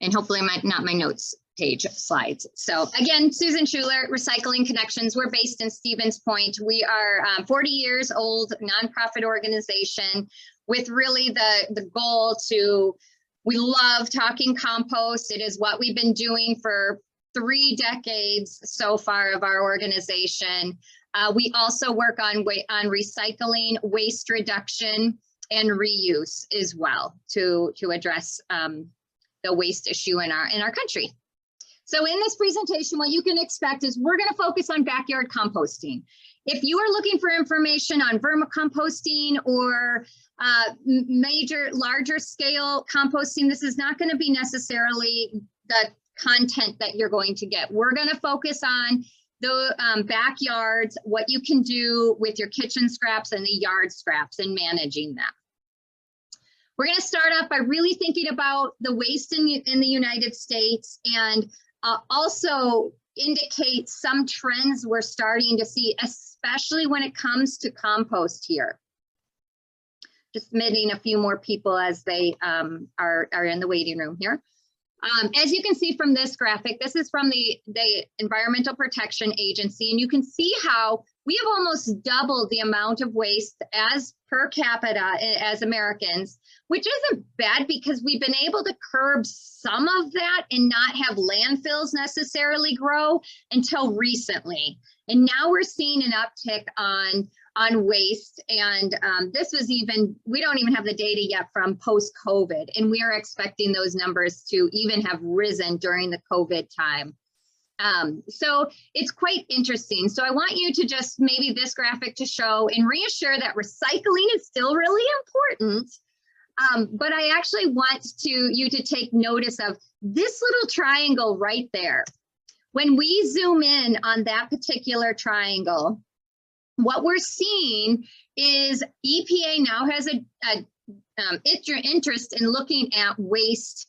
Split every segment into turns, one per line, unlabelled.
and hopefully not my notes page slides. So again, Susan Schuler, Recycling Connections. We're based in Stevens Point. We are 40 years old nonprofit organization with really the goal to, we love talking compost. It is what we've been doing for 3 decades so far of our organization. We also work on recycling, waste reduction, and reuse as well to address the waste issue in our country. So in this presentation, what you can expect is we're going to focus on backyard composting. If you are looking for information on vermicomposting or larger scale composting, this is not going to be necessarily the content that you're going to get. We're going to focus on the backyards, what you can do with your kitchen scraps and the yard scraps and managing them. We're going to start off by really thinking about the waste in the United States and also indicate some trends we're starting to see, especially when it comes to compost here. Just admitting a few more people as they are in the waiting room here. As you can see from this graphic, this is from the Environmental Protection Agency, and you can see how we have almost doubled the amount of waste as per capita as Americans, which isn't bad because we've been able to curb some of that and not have landfills necessarily grow until recently. And now we're seeing an uptick on waste, and this was we don't even have the data yet from post-COVID, and we are expecting those numbers to even have risen during the COVID time. So it's quite interesting. So I want you to just maybe this graphic to show and reassure that recycling is still really important. But I actually want you to take notice of this little triangle right there. When we zoom in on that particular triangle, what we're seeing is EPA now has a interest in looking at waste,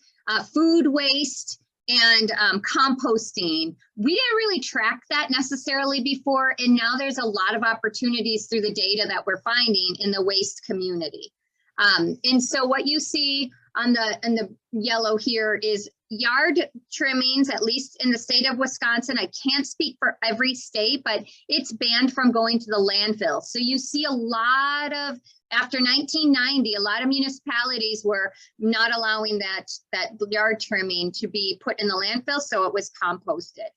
food waste, and composting. We didn't really track that necessarily before, and now there's a lot of opportunities through the data that we're finding in the waste community. And so what you see on the yellow here is yard trimmings, at least in the state of Wisconsin. I can't speak for every state, but it's banned from going to the landfill. So you see a lot of, after 1990, a lot of municipalities were not allowing that yard trimming to be put in the landfill, so it was composted.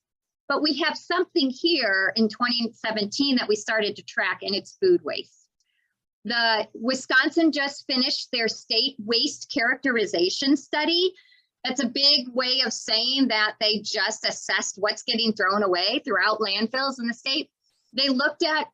But we have something here in 2017 that we started to track, and it's food waste. The Wisconsin just finished their state waste characterization study. That's a big way of saying that they just assessed what's getting thrown away throughout landfills in the state. They looked at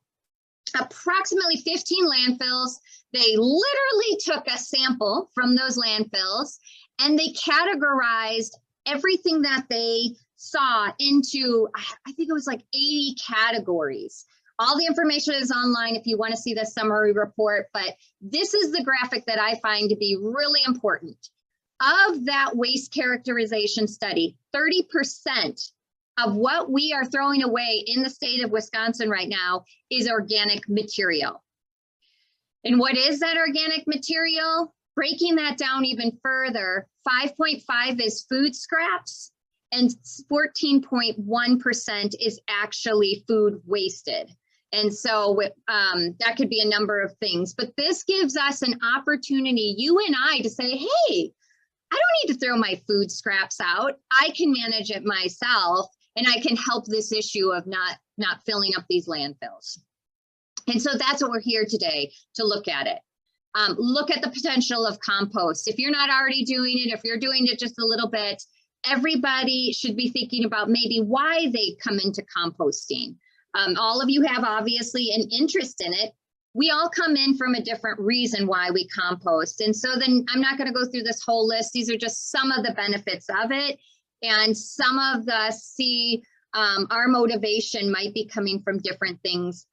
approximately 15 landfills. They literally took a sample from those landfills and they categorized everything that they saw into, I think it was like 80 categories. All the information is online if you want to see the summary report, but this is the graphic that I find to be really important. Of that waste characterization study, 30% of what we are throwing away in the state of Wisconsin right now is organic material. And what is that organic material? Breaking that down even further, 5.5 is food scraps and 14.1% is actually food wasted. And so that could be a number of things, but this gives us an opportunity, you and I, to say, hey, I don't need to throw my food scraps out. I can manage it myself, and I can help this issue of not filling up these landfills. And so that's what we're here today to look at it. Look at the potential of compost. If you're not already doing it, if you're doing it just a little bit, everybody should be thinking about maybe why they come into composting. All of you have obviously an interest in it. We all come in from a different reason why we compost. And so then I'm not going to go through this whole list. These are just some of the benefits of it. And some of our motivation might be coming from different things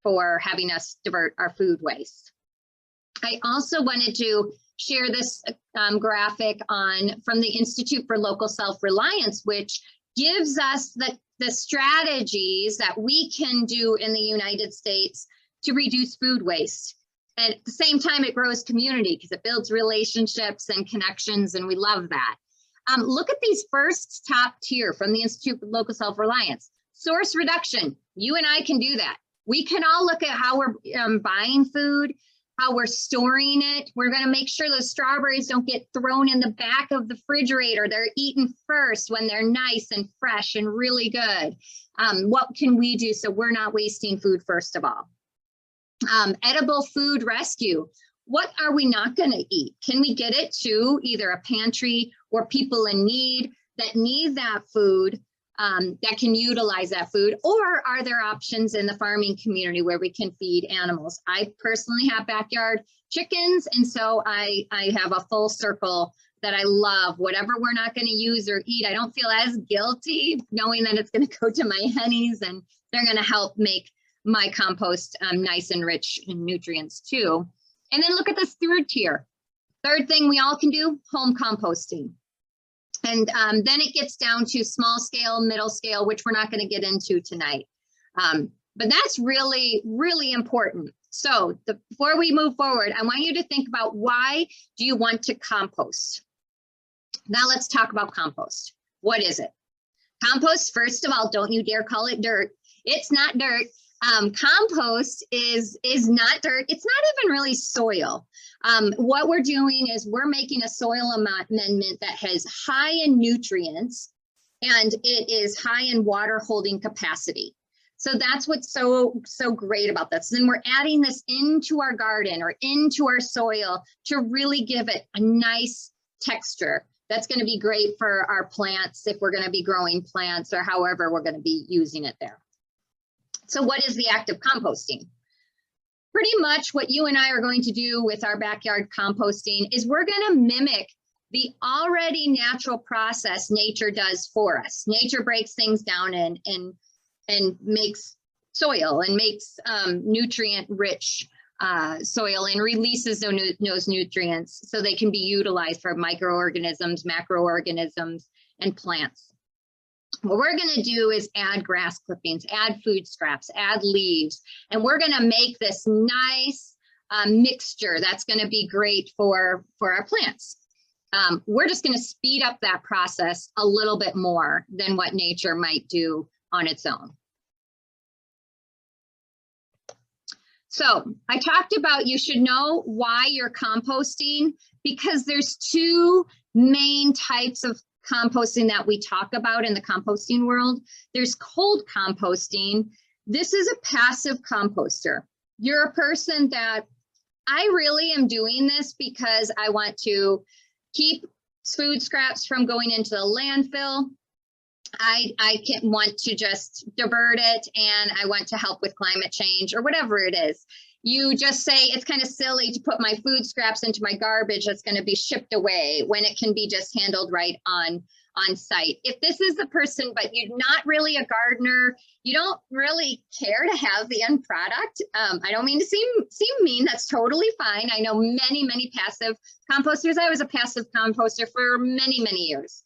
for having us divert our food waste. I also wanted to share this graphic from the Institute for Local Self-Reliance, which gives us the strategies that we can do in the United States to reduce food waste. And at the same time, it grows community because it builds relationships and connections, and we love that. Look at these first top tier from the Institute for Local Self-Reliance. Source reduction, you and I can do that. We can all look at how we're buying food, how we're storing it. We're gonna make sure those strawberries don't get thrown in the back of the refrigerator. They're eaten first when they're nice and fresh and really good. What can we do so we're not wasting food first of all? Edible food rescue. What are we not gonna eat? Can we get it to either a pantry or people in need that need that food, that can utilize that food? Or are there options in the farming community where we can feed animals? I personally have backyard chickens, and so I have a full circle that I love. Whatever we're not going to use or eat, I don't feel as guilty knowing that it's going to go to my hennies and they're going to help make my compost nice and rich in nutrients too. And then look at this third tier. Third thing we all can do, home composting. And then it gets down to small scale, middle scale, which we're not going to get into tonight. But that's really, really important. So before we move forward, I want you to think about, why do you want to compost? Now let's talk about compost. What is it? Compost, first of all, don't you dare call it dirt. It's not dirt. Compost is not dirt. It's not even really soil. What we're doing is we're making a soil amendment that has high in nutrients and it is high in water holding capacity. So that's what's so great about this. And we're adding this into our garden or into our soil to really give it a nice texture. That's going to be great for our plants if we're going to be growing plants or however we're going to be using it there. So what is the act of composting? Pretty much what you and I are going to do with our backyard composting is we're going to mimic the already natural process nature does for us. Nature breaks things down and makes soil and makes nutrient rich soil and releases those nutrients so they can be utilized for microorganisms, macroorganisms, and plants. What we're going to do is add grass clippings, add food scraps, add leaves, and we're going to make this nice mixture that's going to be great for our plants. We're just going to speed up that process a little bit more than what nature might do on its own. So I talked about, you should know why you're composting, because there's two main types of composting that we talk about in the composting world. There's cold composting. This is a passive composter. You're a person that, I really am doing this because I want to keep food scraps from going into the landfill. I want to just divert it, and I want to help with climate change or whatever it is. You just say, it's kind of silly to put my food scraps into my garbage that's going to be shipped away when it can be just handled right on site. If this is the person, but you're not really a gardener, you don't really care to have the end product. I don't mean to seem mean, that's totally fine. I know many passive composters. I was a passive composter for many years.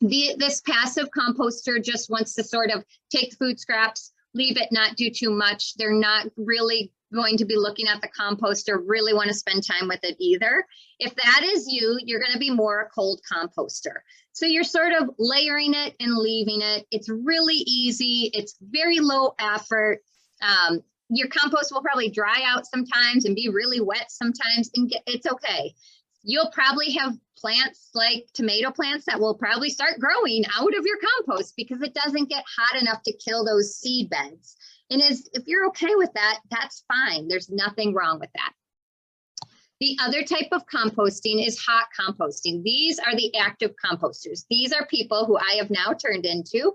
This passive composter just wants to sort of take food scraps, leave it, not do too much. They're not really going to be looking at the compost or really want to spend time with it either. If that is you, you're going to be more a cold composter. So you're sort of layering it and leaving it. It's really easy. It's very low effort. Your compost will probably dry out sometimes and be really wet sometimes, and it's okay. You'll probably have plants like tomato plants that will probably start growing out of your compost because it doesn't get hot enough to kill those seed beds. And if you're okay with that, that's fine. There's nothing wrong with that. The other type of composting is hot composting. These are the active composters. These are people who I have now turned into.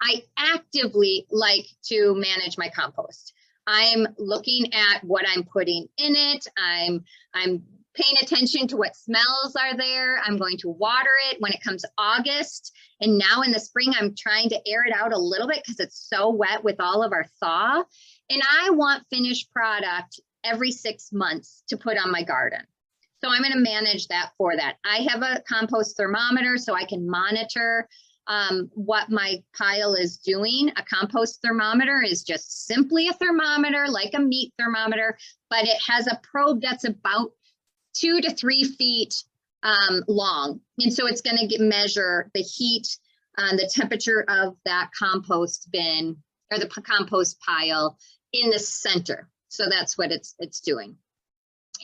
I actively like to manage my compost. I'm looking at what I'm putting in it. I'm paying attention to what smells are there. I'm going to water it when it comes August. And now in the spring, I'm trying to air it out a little bit because it's so wet with all of our thaw. And I want finished product every 6 months to put on my garden. So I'm going to manage that for that. I have a compost thermometer so I can monitor what my pile is doing. A compost thermometer is just simply a thermometer, like a meat thermometer, but it has a probe that's about 2 to 3 feet long. And so it's going to measure the heat, the temperature of that compost bin or the compost pile in the center. So that's what it's doing.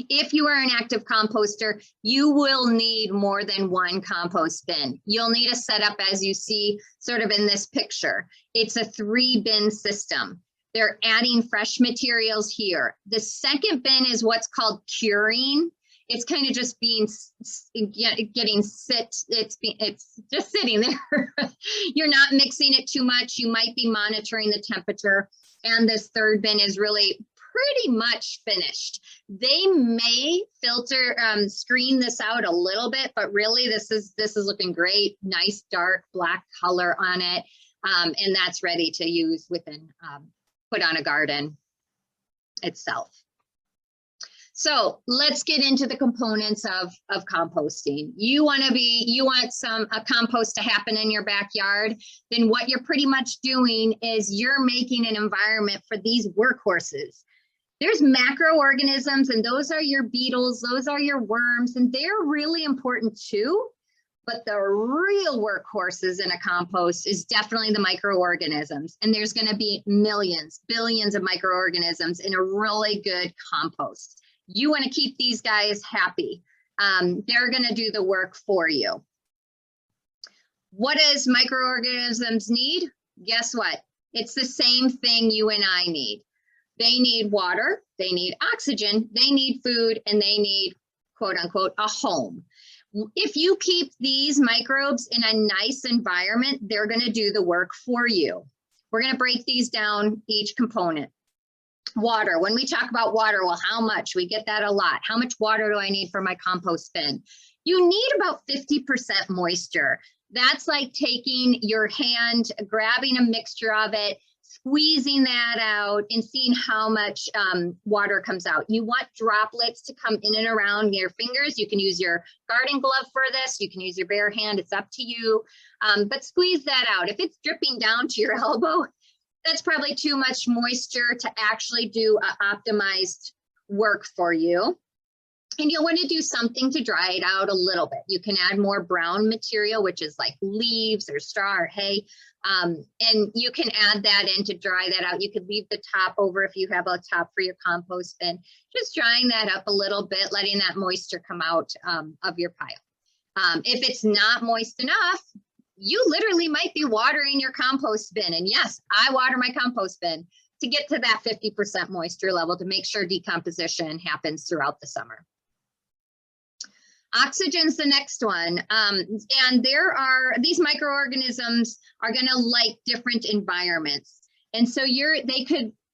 If you are an active composter, you will need more than one compost bin. You'll need a setup as you see sort of in this picture. It's a 3-bin system. They're adding fresh materials here. The second bin is what's called curing. It's kind of just getting it's just sitting there. You're not mixing it too much. You might be monitoring the temperature. And this third bin is really pretty much finished. They may filter, screen this out a little bit, but really this is looking great. Nice dark black color on it. And that's ready to use within, put on a garden itself. So let's get into the components of composting. You want a compost to happen in your backyard, then what you're pretty much doing is you're making an environment for these workhorses. There's macroorganisms, and those are your beetles, those are your worms, and they're really important too. But the real workhorses in a compost is definitely the microorganisms. And there's going to be millions, billions of microorganisms in a really good compost. You want to keep these guys happy. They're going to do the work for you. What does microorganisms need? Guess what? It's the same thing you and I need. They need water, they need oxygen, they need food, and they need, quote unquote, a home. If you keep these microbes in a nice environment, they're going to do the work for you. We're going to break these down, each component. Water. When we talk about water, well, how much? We get that a lot. How much water do I need for my compost bin? You need about 50% moisture. That's like taking your hand, grabbing a mixture of it, squeezing that out and seeing how much water comes out. You want droplets to come in and around your fingers. You can use your garden glove for this. You can use your bare hand. It's up to you. But squeeze that out. If it's dripping down to your elbow, that's probably too much moisture to actually do optimized work for you. And you'll want to do something to dry it out a little bit. You can add more brown material, which is like leaves or straw or hay. And you can add that in to dry that out. You could leave the top over if you have a top for your compost bin. Just drying that up a little bit, letting that moisture come out of your pile. If it's not moist enough, you literally might be watering your compost bin. And yes, I water my compost bin to get to that 50% moisture level to make sure decomposition happens throughout the summer. Oxygen's the next one. And these microorganisms are going to like different environments. And so you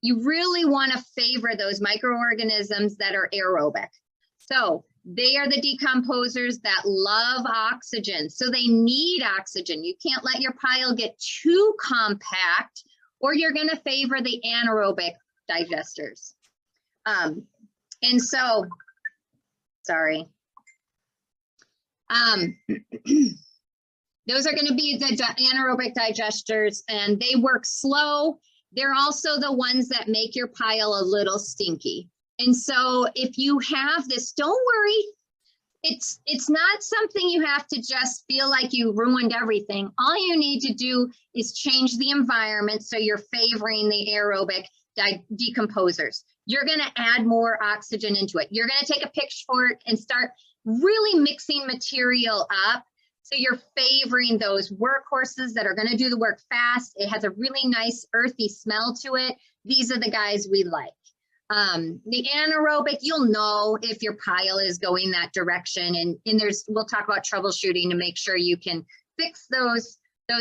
really want to favor those microorganisms that are aerobic. So they are the decomposers that love oxygen. So they need oxygen. You can't let your pile get too compact, or you're going to favor the anaerobic digesters. And so, sorry. Those are going to be the anaerobic digesters, and they work slow. They're also the ones that make your pile a little stinky. And so if you have this, don't worry. It's not something you have to just feel like you ruined everything. All you need to do is change the environment so you're favoring the aerobic decomposers. You're going to add more oxygen into it. You're going to take a pitchfork and start really mixing material up. So you're favoring those workhorses that are going to do the work fast. It has a really nice earthy smell to it. These are the guys we like. The anaerobic, you'll know if your pile is going that direction, and we'll talk about troubleshooting to make sure you can fix those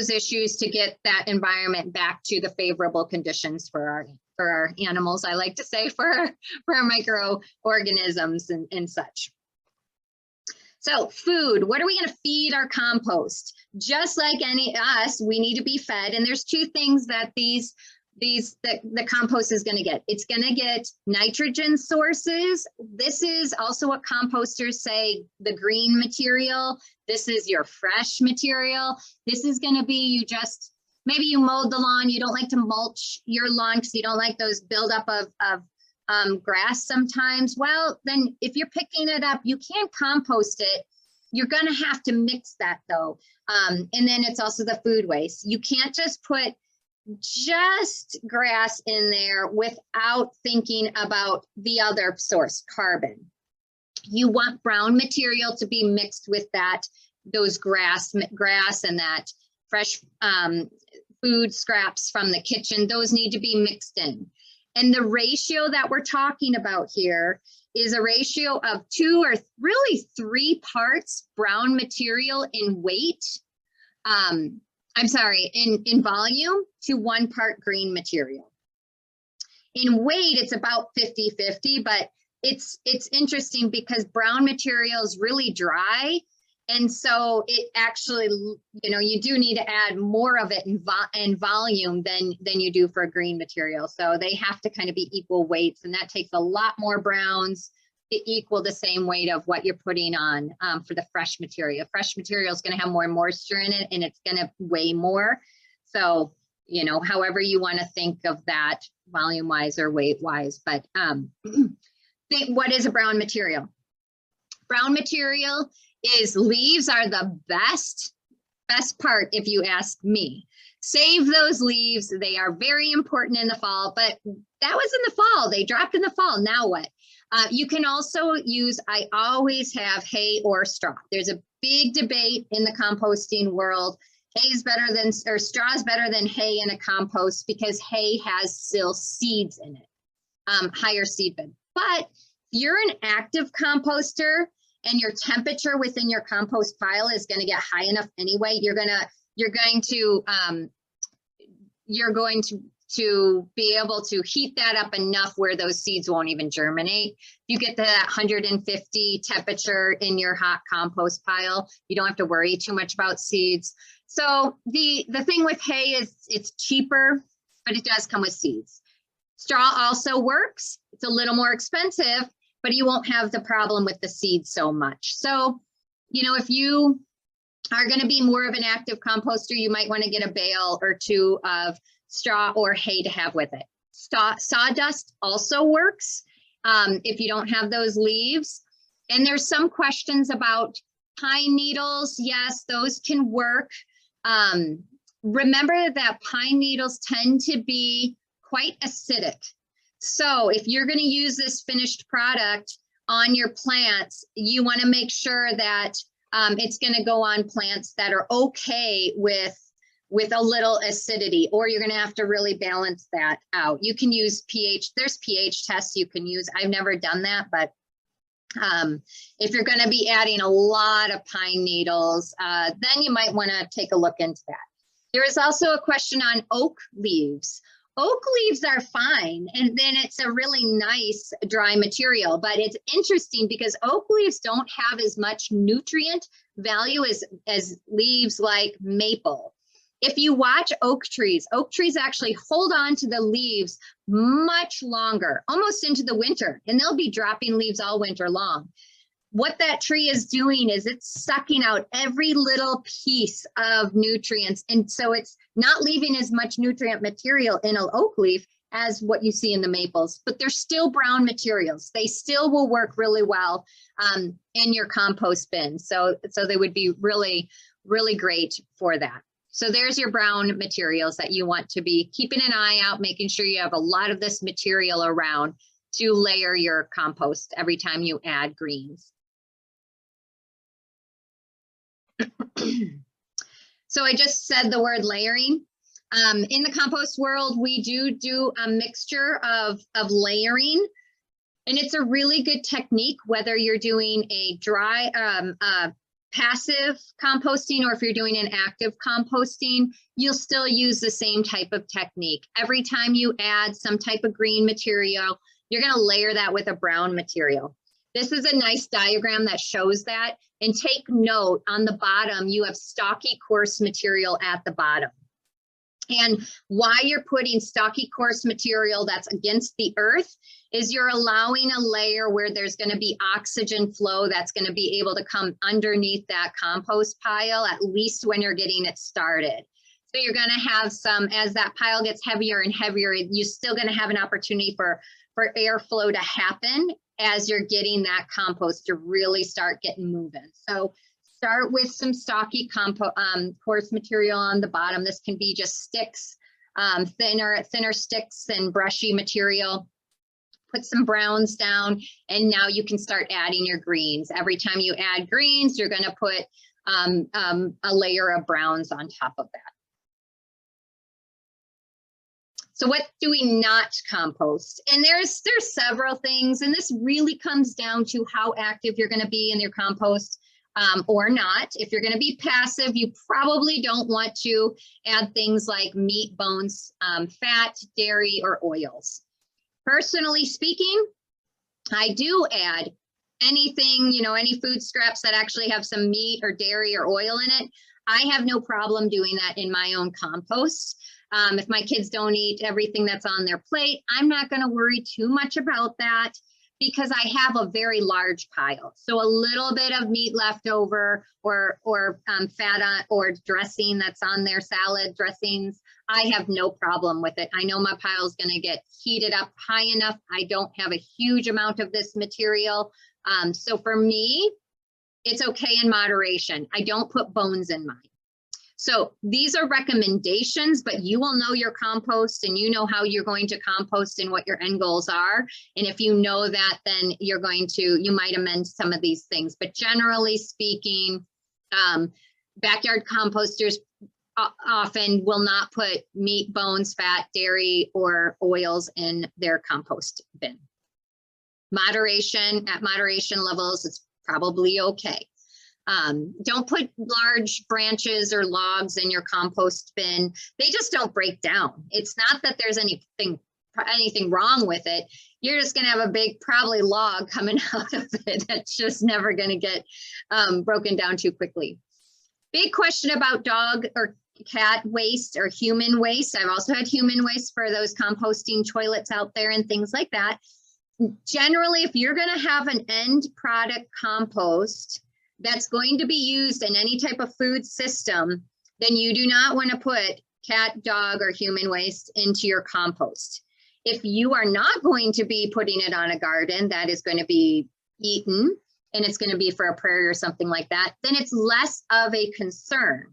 issues to get that environment back to the favorable conditions for our animals. I like to say for our microorganisms and such. So food, what are we going to feed our compost? Just like us, we need to be fed. And there's two things that the compost is going to get. It's going to get nitrogen sources. This is also what composters say, the green material. This is your fresh material. This is going to be, maybe you mowed the lawn. You don't like to mulch your lawn because you don't like those buildup of grass sometimes. Well, then if you're picking it up, you can't compost it You're going to have to mix that though. And then it's also the food waste. You can't just put just grass in there without thinking about the other source, carbon. You want brown material to be mixed with that, those grass and that fresh food scraps from the kitchen. Those need to be mixed in. And the ratio that we're talking about here is a ratio of 2 or really 3 parts brown material in weight. I'm sorry, in volume to 1 part green material. In weight, it's about 50-50, but it's interesting because brown material is really dry. And so it actually, you know, you do need to add more of it in volume than you do for a green material. So they have to kind of be equal weights, and that takes a lot more browns to equal the same weight of what you're putting on for the fresh material. Fresh material is going to have more moisture in it, and it's going to weigh more. So, you know, however you want to think of that volume wise or weight wise, but what is a brown material? Brown material is leaves are the best part, if you ask me. Save those leaves. They are very important in the fall, but that was in the fall. They dropped in the fall. Now what? You can also use, I always have hay or straw. There's a big debate in the composting world. Hay is better than, or straw is better than hay in a compost because hay has still seeds in it, higher seed bin. But if you're an active composter and your temperature within your compost pile is going to get high enough anyway, you're going to be able to heat that up enough where those seeds won't even germinate. You get to that 150 temperature in your hot compost pile, you don't have to worry too much about seeds. So the thing with hay is it's cheaper, but it does come with seeds. Straw also works. It's a little more expensive, but you won't have the problem with the seeds so much. So, you know, if you are going to be more of an active composter, you might want to get a bale or 2 of straw or hay to have with it. Sawdust also works if you don't have those leaves. And there's some questions about pine needles. Yes, those can work. Remember that pine needles tend to be quite acidic. So if you're going to use this finished product on your plants, you want to make sure that it's going to go on plants that are okay with a little acidity, or you're going to have to really balance that out. You can use pH. There's pH tests you can use. I've never done that, but if you're going to be adding a lot of pine needles, then you might want to take a look into that. There is also a question on oak leaves. Oak leaves are fine, and then it's a really nice dry material, but it's interesting because oak leaves don't have as much nutrient value as leaves like maple. If you watch oak trees actually hold on to the leaves much longer, almost into the winter, and they'll be dropping leaves all winter long. What that tree is doing is it's sucking out every little piece of nutrients. And so it's not leaving as much nutrient material in an oak leaf as what you see in the maples, but they're still brown materials. They still will work really well in your compost bin. So they would be really, really great for that. So there's your brown materials that you want to be keeping an eye out, making sure you have a lot of this material around to layer your compost every time you add greens. So I just said the word layering. In the compost world, we do a mixture of layering, and it's a really good technique, whether you're doing a dry, passive composting, or if you're doing an active composting, you'll still use the same type of technique. Every time you add some type of green material, you're going to layer that with a brown material. This is a nice diagram that shows that. And take note, on the bottom, you have stocky coarse material at the bottom. And why you're putting stocky coarse material that's against the earth is you're allowing a layer where there's going to be oxygen flow that's going to be able to come underneath that compost pile, at least when you're getting it started. So you're going to have some, as that pile gets heavier and heavier, you're still going to have an opportunity for airflow to happen as you're getting that compost to really start getting moving. So start with some stocky coarse material on the bottom. This can be just sticks, thinner sticks and brushy material. Put some browns down, and now you can start adding your greens. Every time you add greens, you're going to put a layer of browns on top of that. So what do we not compost? And there's several things, and this really comes down to how active you're going to be in your compost or not. If you're going to be passive, you probably don't want to add things like meat, bones, fat, dairy, or oils. Personally speaking, I do add anything, you know, any food scraps that actually have some meat or dairy or oil in it. I have no problem doing that in my own compost. If my kids don't eat everything that's on their plate, I'm not going to worry too much about that because I have a very large pile. So a little bit of meat left over or fat on, or dressing that's on their salad dressings, I have no problem with it. I know my pile is going to get heated up high enough. I don't have a huge amount of this material. So for me, it's okay in moderation. I don't put bones in mine. So these are recommendations, but you will know your compost and you know how you're going to compost and what your end goals are. And if you know that, then you might amend some of these things. But generally speaking, backyard composters often will not put meat, bones, fat, dairy, or oils in their compost bin. At moderation levels, it's probably okay. Don't put large branches or logs in your compost bin. They just don't break down. It's not that there's anything wrong with it. You're just going to have a big, probably log coming out of it that's just never going to get broken down too quickly. Big question about dog or cat waste or human waste. I've also had human waste for those composting toilets out there and things like that. Generally, if you're going to have an end product compost that's going to be used in any type of food system, then you do not want to put cat, dog, or human waste into your compost. If you are not going to be putting it on a garden that is going to be eaten and it's going to be for a prairie or something like that, then it's less of a concern.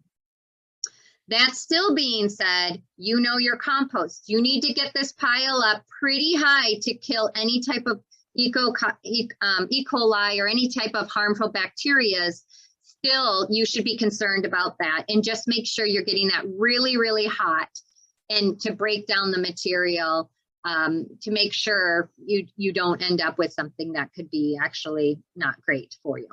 That still being said, you know your compost. You need to get this pile up pretty high to kill any type of E. coli or any type of harmful bacteria. Still, you should be concerned about that and just make sure you're getting that really, really hot and to break down the material to make sure you don't end up with something that could be actually not great for you.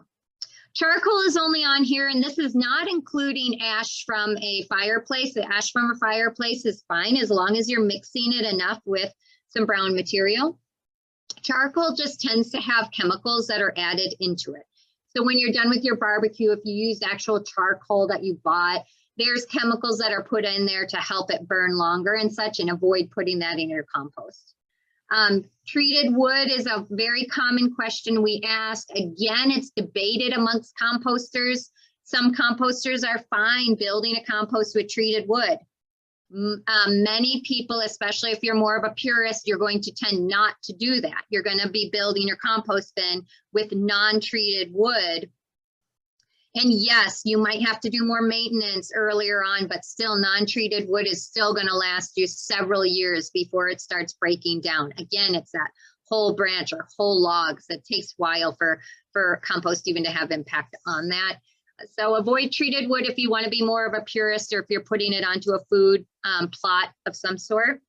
Charcoal is only on here, and this is not including ash from a fireplace. The ash from a fireplace is fine as long as you're mixing it enough with some brown material. Charcoal just tends to have chemicals that are added into it. So when you're done with your barbecue, if you use actual charcoal that you bought, there's chemicals that are put in there to help it burn longer and such, and avoid putting that in your compost. Treated wood is a very common question we ask. Again, it's debated amongst composters. Some composters are fine building a compost with treated wood. Many people, especially if you're more of a purist, you're going to tend not to do that. You're going to be building your compost bin with non-treated wood. And yes, you might have to do more maintenance earlier on, but still non-treated wood is still going to last you several years before it starts breaking down. Again, it's that whole branch or whole logs that takes a while for compost even to have impact on that. So avoid treated wood if you want to be more of a purist or if you're putting it onto a food plot of some sort.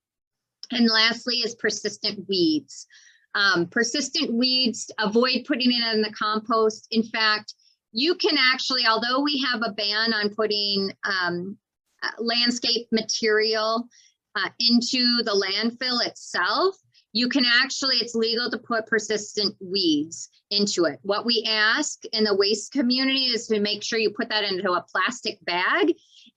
And lastly is persistent weeds. Persistent weeds, avoid putting it in the compost. In fact, you can actually, although we have a ban on putting landscape material into the landfill itself, you can actually, it's legal to put persistent weeds into it. What we ask in the waste community is to make sure you put that into a plastic bag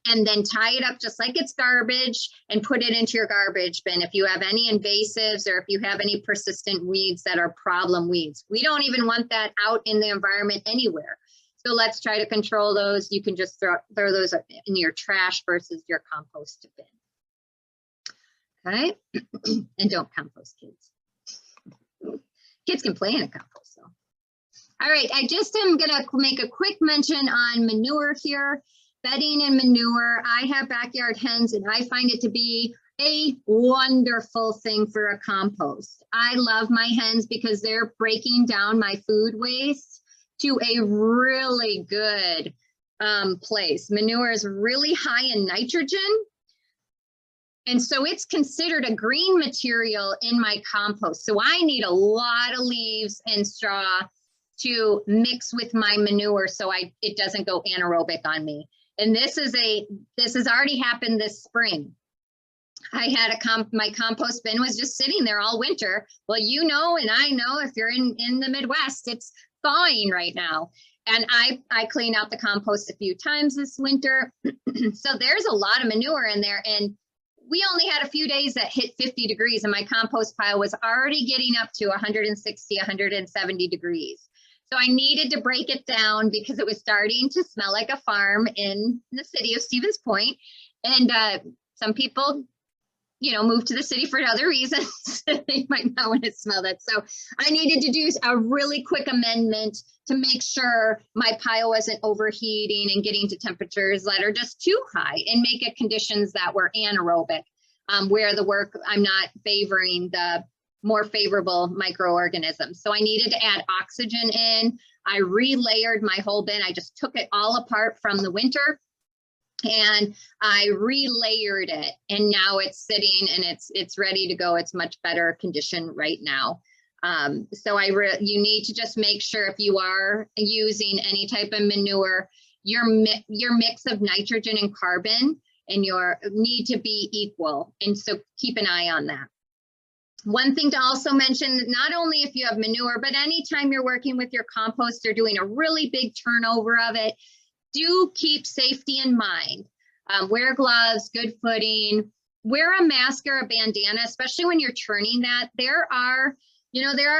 and then tie it up just like it's garbage and put it into your garbage bin. If you have any invasives or if you have any persistent weeds that are problem weeds, we don't even want that out in the environment anywhere. So let's try to control those. You can just throw those in your trash versus your compost bin. Okay, and don't compost, kids. Kids can play in a compost though. All right, I just am gonna make a quick mention on manure here. Bedding and manure. I have backyard hens and I find it to be a wonderful thing for a compost. I love my hens because they're breaking down my food waste to a really good place. Manure is really high in nitrogen. And so it's considered a green material in my compost. So I need a lot of leaves and straw to mix with my manure so it doesn't go anaerobic on me. And this has already happened this spring. I had my compost bin was just sitting there all winter. Well, you know, and I know if you're in the Midwest, it's thawing right now. And I cleaned out the compost a few times this winter. So there's a lot of manure in there. And we only had a few days that hit 50 degrees and my compost pile was already getting up to 160, 170 degrees. So I needed to break it down because it was starting to smell like a farm in the city of Stevens Point. And some people, you know, moved to the city for other reasons. They might not want to smell that. So I needed to do a really quick amendment to make sure my pile wasn't overheating and getting to temperatures that are just too high and make it conditions that were anaerobic, where I'm not favoring the more favorable microorganisms. So I needed to add oxygen in. I relayered my whole bin. I just took it all apart from the winter and I relayered it. And now it's sitting and it's ready to go. It's much better condition right now. So you need to just make sure if you are using any type of manure, your mix of nitrogen and carbon and need to be equal. And so keep an eye on that. One thing to also mention, not only if you have manure, but anytime you're working with your compost, you're doing a really big turnover of it, do keep safety in mind. Wear gloves, good footing, wear a mask or a bandana, especially when you're churning that. There are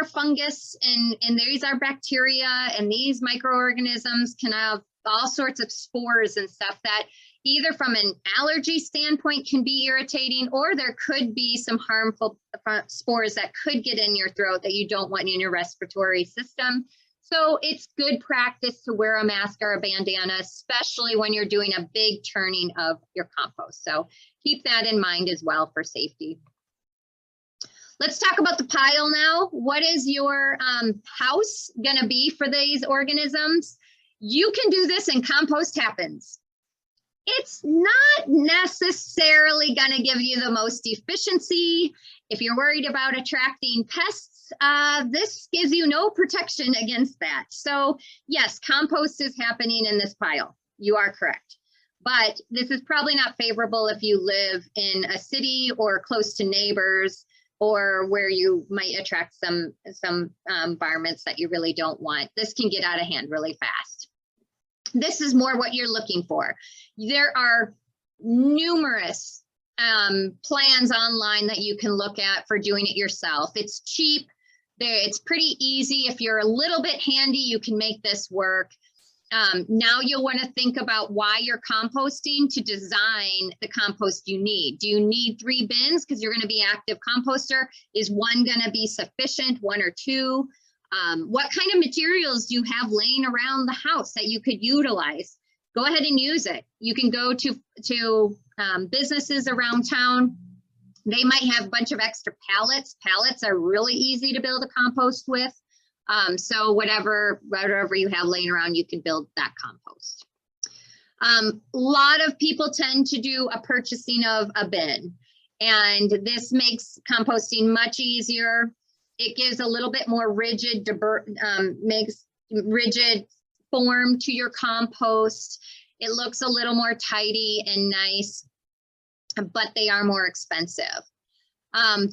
fungus and these are bacteria, and these microorganisms can have all sorts of spores and stuff that either from an allergy standpoint can be irritating, or there could be some harmful spores that could get in your throat that you don't want in your respiratory system. So it's good practice to wear a mask or a bandana, especially when you're doing a big turning of your compost. So keep that in mind as well for safety. Let's talk about the pile now. What is your house gonna be for these organisms? You can do this and compost happens. It's not necessarily going to give you the most efficiency. If you're worried about attracting pests, this gives you no protection against that. So yes, compost is happening in this pile. You are correct. But this is probably not favorable if you live in a city or close to neighbors, or where you might attract some environments that you really don't want. This can get out of hand really fast. This is more what you're looking for. There are numerous plans online that you can look at for doing it yourself. It's cheap. It's pretty easy. If you're a little bit handy, you can make this work. Now you'll want to think about why you're composting to design the compost you need. Do you need 3 bins because you're going to be active composter? Is one going to be sufficient, 1 or 2? What kind of materials do you have laying around the house that you could utilize? Go ahead and use it. You can go to businesses around town. They might have a bunch of extra pallets. Pallets are really easy to build a compost with. So whatever you have laying around, you can build that compost. A lot of people tend to do a purchasing of a bin, and this makes composting much easier. It gives a little bit more rigid, makes rigid form to your compost. It looks a little more tidy and nice, but they are more expensive.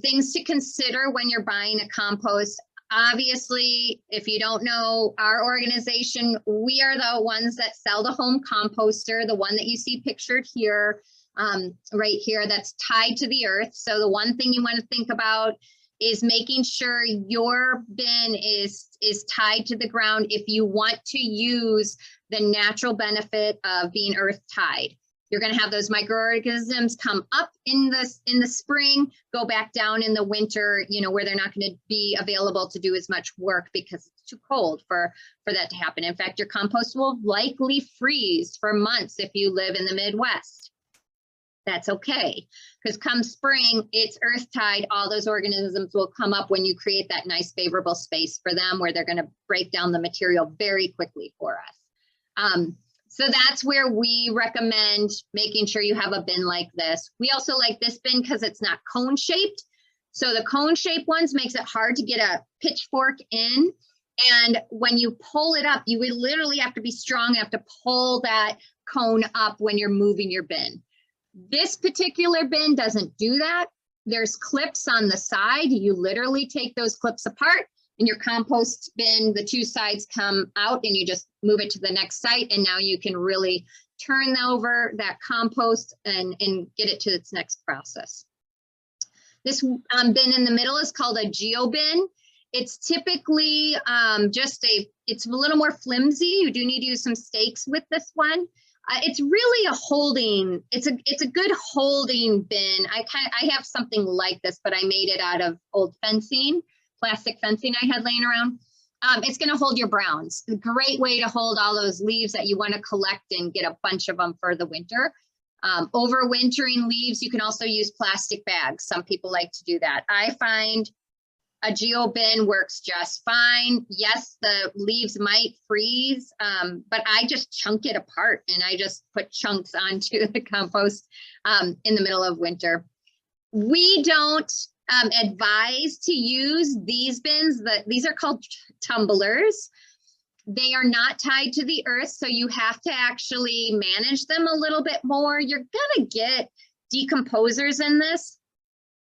Things to consider when you're buying a compost. Obviously, if you don't know our organization, we are the ones that sell the home composter, the one that you see pictured here, right here, that's tied to the earth. So the one thing you want to think about is making sure your bin is tied to the ground if you want to use the natural benefit of being earth tied. You're going to have those microorganisms come up in the spring, go back down in the winter, you know, where they're not going to be available to do as much work because it's too cold for that to happen. In fact, your compost will likely freeze for months if you live in the Midwest. That's okay, because come spring, it's earth tide. All those organisms will come up when you create that nice favorable space for them where they're going to break down the material very quickly for us. So that's where we recommend making sure you have a bin like this. We also like this bin because it's not cone shaped. So the cone shaped ones makes it hard to get a pitchfork in. And when you pull it up, you would literally have to be strong enough to pull that cone up when you're moving your bin. This particular bin doesn't do that. There's clips on the side. You literally take those clips apart. In your compost bin, the two sides come out and you just move it to the next site. And now you can really turn over that compost and get it to its next process. This bin in the middle is called a geo bin. It's typically it's a little more flimsy. You do need to use some stakes with this one. It's really a holding, it's a good holding bin. I have something like this, but I made it out of old fencing. Plastic fencing I had laying around. It's going to hold your browns. A great way to hold all those leaves that you want to collect and get a bunch of them for the winter. Overwintering leaves, you can also use plastic bags. Some people like to do that. I find a geo bin works just fine. Yes, the leaves might freeze, but I just chunk it apart and I just put chunks onto the compost in the middle of winter. We don't advise to use these bins. These are called tumblers. They are not tied to the earth, so you have to actually manage them a little bit more. You're gonna get decomposers in this,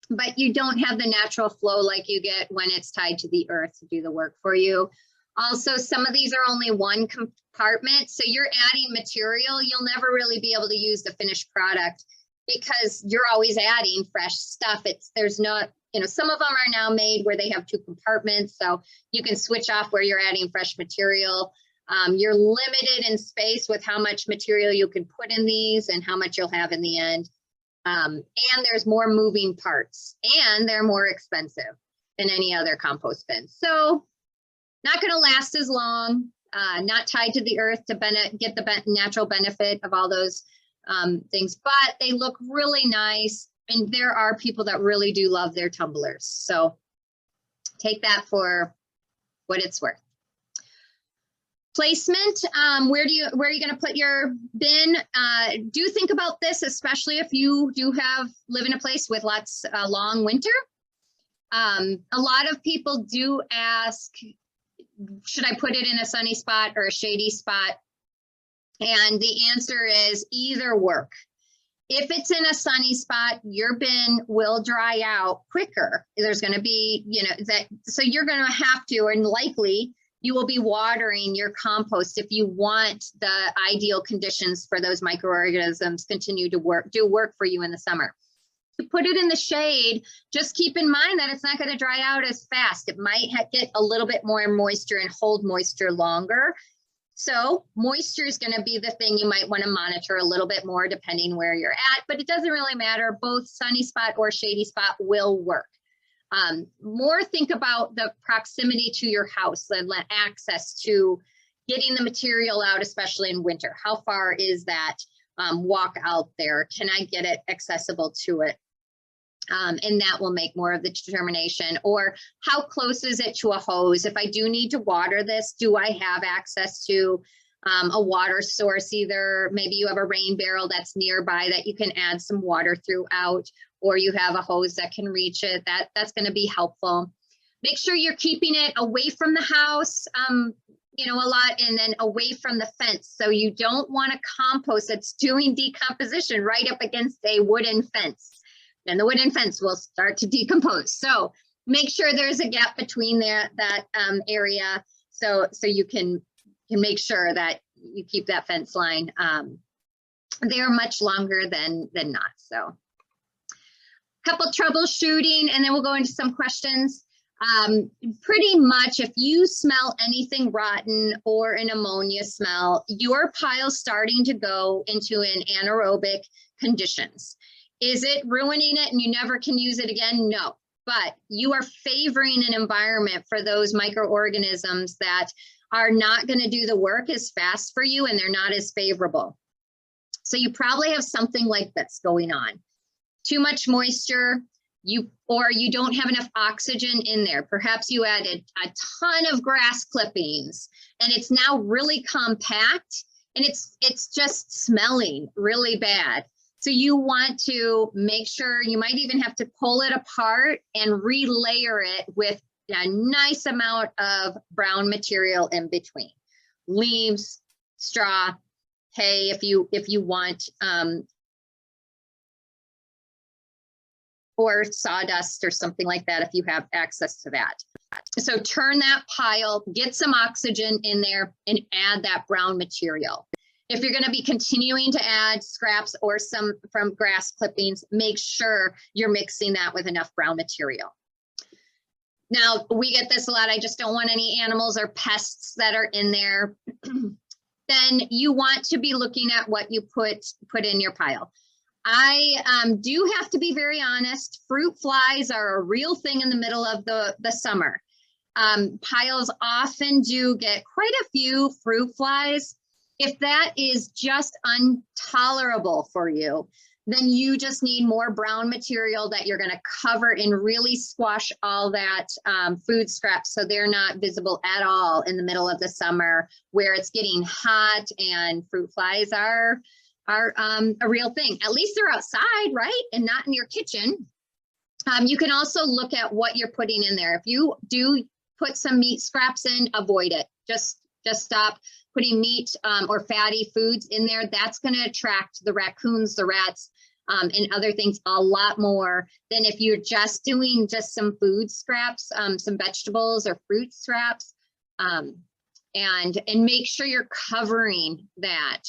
but you don't have the natural flow like you get when it's tied to the earth to do the work for you. Also, some of these are only one compartment, so you're adding material. You'll never really be able to use the finished product because you're always adding fresh stuff. There's not, you know, some of them are now made where they have two compartments, so you can switch off where you're adding fresh material. You're limited in space with how much material you can put in these and how much you'll have in the end. And there's more moving parts and they're more expensive than any other compost bin. So not going to last as long, not tied to the earth to get the natural benefit of all those things, but they look really nice. And there are people that really do love their tumblers. So take that for what it's worth. Placement, where are you going to put your bin? Do think about this, especially if you live in a place with lots long winter. A lot of people do ask, should I put it in a sunny spot or a shady spot? And the answer is either work. If it's in a sunny spot, your bin will dry out quicker. There's going to be, you know, so you're going to have to, and likely you will be watering your compost if you want the ideal conditions for those microorganisms continue to do work for you in the summer. To put it in the shade, just keep in mind that it's not going to dry out as fast. It might get a little bit more moisture and hold moisture longer. So moisture is going to be the thing you might want to monitor a little bit more depending where you're at, but it doesn't really matter. Both sunny spot or shady spot will work. More think about the proximity to your house and access to getting the material out, especially in winter. How far is that walk out there? Can I get it accessible to it? And that will make more of the determination. Or how close is it to a hose? If I do need to water this, do I have access to a water source? Either maybe you have a rain barrel that's nearby that you can add some water throughout, or you have a hose that can reach it. That's going to be helpful. Make sure you're keeping it away from the house, you know, a lot, and then away from the fence. So you don't want a compost that's doing decomposition right up against a wooden fence. And the wooden fence will start to decompose. So make sure there's a gap between that area, so you can make sure that you keep that fence line. They're much longer than not. So, couple troubleshooting, and then we'll go into some questions. Pretty much if you smell anything rotten or an ammonia smell, your pile's starting to go into an anaerobic conditions. Is it ruining it and you never can use it again? No, but you are favoring an environment for those microorganisms that are not going to do the work as fast for you, and they're not as favorable. So you probably have something like this going on. Too much moisture, or you don't have enough oxygen in there. Perhaps you added a ton of grass clippings and it's now really compact and it's just smelling really bad. So you want to make sure, you might even have to pull it apart and relayer it with a nice amount of brown material in between. Leaves, straw, hay if you want, or sawdust or something like that if you have access to that. So turn that pile, get some oxygen in there and add that brown material. If you're going to be continuing to add scraps or some from grass clippings, make sure you're mixing that with enough brown material. Now, we get this a lot. I just don't want any animals or pests that are in there. Then you want to be looking at what you put in your pile. I do have to be very honest. Fruit flies are a real thing in the middle of the summer. Piles often do get quite a few fruit flies. If that is just intolerable for you, then you just need more brown material that you're going to cover and really squash all that food scraps so they're not visible at all in the middle of the summer where it's getting hot and fruit flies are a real thing. At least they're outside, right? And not in your kitchen. You can also look at what you're putting in there. If you do put some meat scraps in, avoid it. Just stop putting meat or fatty foods in there. That's going to attract the raccoons, the rats, and other things a lot more than if you're just doing just some food scraps, some vegetables or fruit scraps, and make sure you're covering that.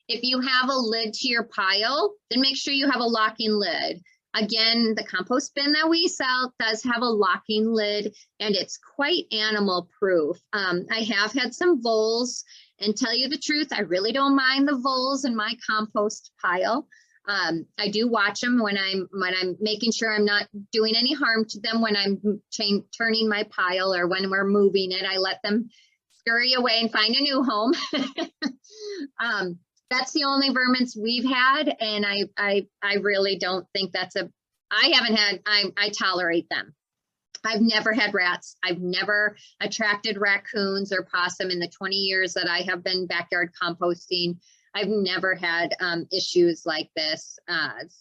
If you have a lid to your pile, then make sure you have a locking lid. Again, the compost bin that we sell does have a locking lid and it's quite animal proof. I have had some voles, and tell you the truth, I really don't mind the voles in my compost pile. I do watch them when I'm making sure I'm not doing any harm to them when I'm turning my pile or when we're moving it. I let them scurry away and find a new home. That's the only vermins we've had, and I really don't think that's I tolerate them. I've never had rats. I've never attracted raccoons or possum in the 20 years that I have been backyard composting. I've never had issues like this.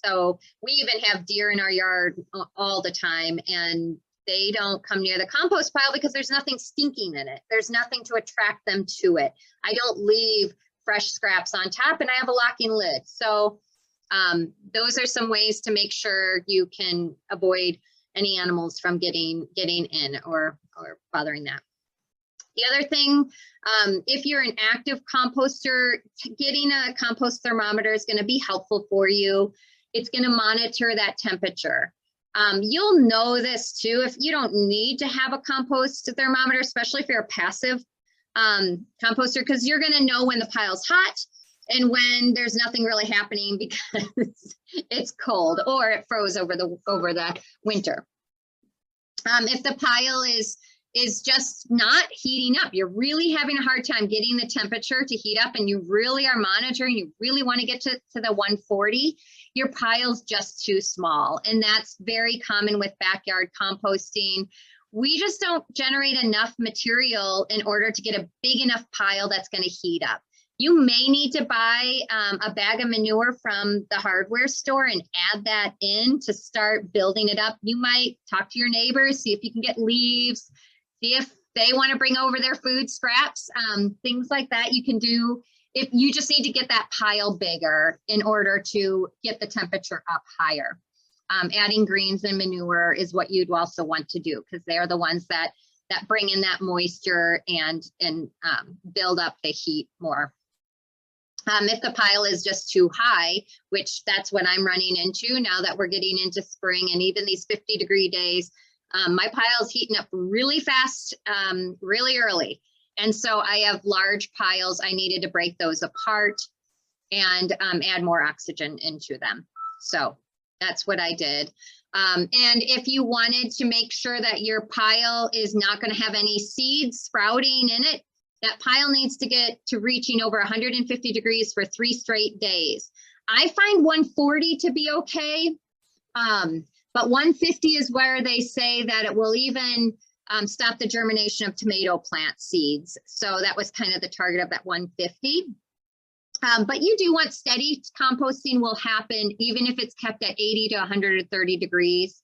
So we even have deer in our yard all the time, and they don't come near the compost pile because there's nothing stinking in it. There's nothing to attract them to it. I don't leave fresh scraps on top, and I have a locking lid. So those are some ways to make sure you can avoid any animals from getting in or bothering that. The other thing, if you're an active composter, getting a compost thermometer is going to be helpful for you. It's going to monitor that temperature. You'll know this too if you don't need to have a compost thermometer, especially if you're a passive composter, because you're going to know when the pile's hot and when there's nothing really happening because it's cold or it froze over the winter. If the pile is just not heating up, you're really having a hard time getting the temperature to heat up, and you really are monitoring, you really want to get to the 140, your pile's just too small. And that's very common with backyard composting. We just don't generate enough material in order to get a big enough pile that's going to heat up. You may need to buy a bag of manure from the hardware store and add that in to start building it up. You might talk to your neighbors, see if you can get leaves, see if they want to bring over their food scraps, things like that you can do. If you just need to get that pile bigger in order to get the temperature up higher. Adding greens and manure is what you'd also want to do, because they're the ones that bring in that moisture and build up the heat more. If the pile is just too high, which that's what I'm running into now that we're getting into spring and even these 50-degree days, My pile's heating up really fast, really early. And so I have large piles. I needed to break those apart and add more oxygen into them. So that's what I did. And if you wanted to make sure that your pile is not going to have any seeds sprouting in it, that pile needs to get to reaching over 150 degrees for 3 straight days. I find 140 to be okay, but 150 is where they say that it will even stop the germination of tomato plant seeds. So that was kind of the target of that 150. But you do want steady composting will happen even if it's kept at 80 to 130 degrees.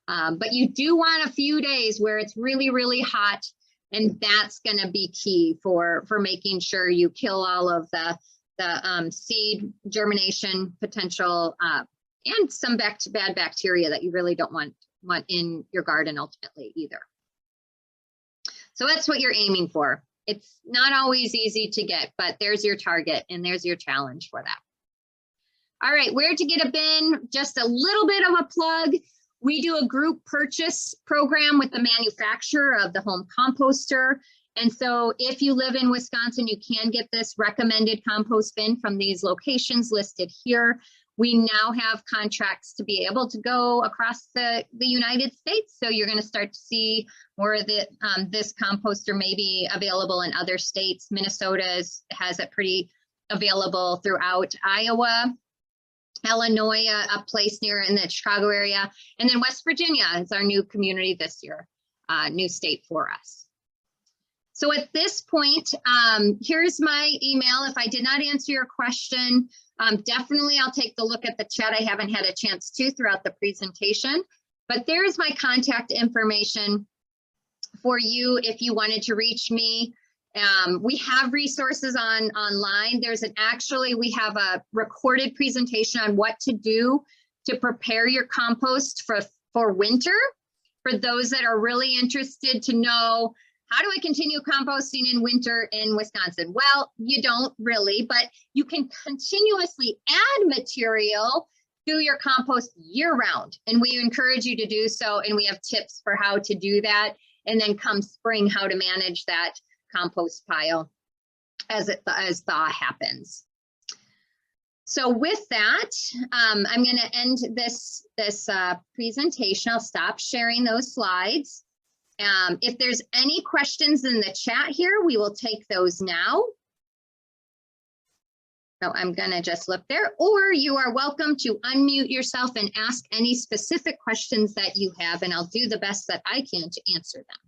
But you do want a few days where it's really, really hot. And that's going to be key for making sure you kill all of the seed germination potential and some bad bacteria that you really don't want in your garden ultimately either. So that's what you're aiming for. It's not always easy to get, but there's your target and there's your challenge for that. All right, where to get a bin? Just a little bit of a plug. We do a group purchase program with the manufacturer of the home composter. And so if you live in Wisconsin, you can get this recommended compost bin from these locations listed here. We now have contracts to be able to go across the United States. So you're going to start to see more of this composter may be available in other states. Minnesota has it pretty available throughout Iowa, Illinois, a place near in the Chicago area. And then West Virginia is our new community this year, new state for us. So at this point, here's my email. If I did not answer your question, definitely I'll take the look at the chat. I haven't had a chance to throughout the presentation, but there's my contact information for you if you wanted to reach me. We have resources online. We have a recorded presentation on what to do to prepare your compost for winter. For those that are really interested to know, how do I continue composting in winter in Wisconsin? Well, you don't really, but you can continuously add material to your compost year round. And we encourage you to do so. And we have tips for how to do that. And then come spring, how to manage that compost pile as thaw happens. So with that, I'm going to end this presentation. I'll stop sharing those slides. If there's any questions in the chat here, we will take those now. So I'm going to just look there, or you are welcome to unmute yourself and ask any specific questions that you have, and I'll do the best that I can to answer them.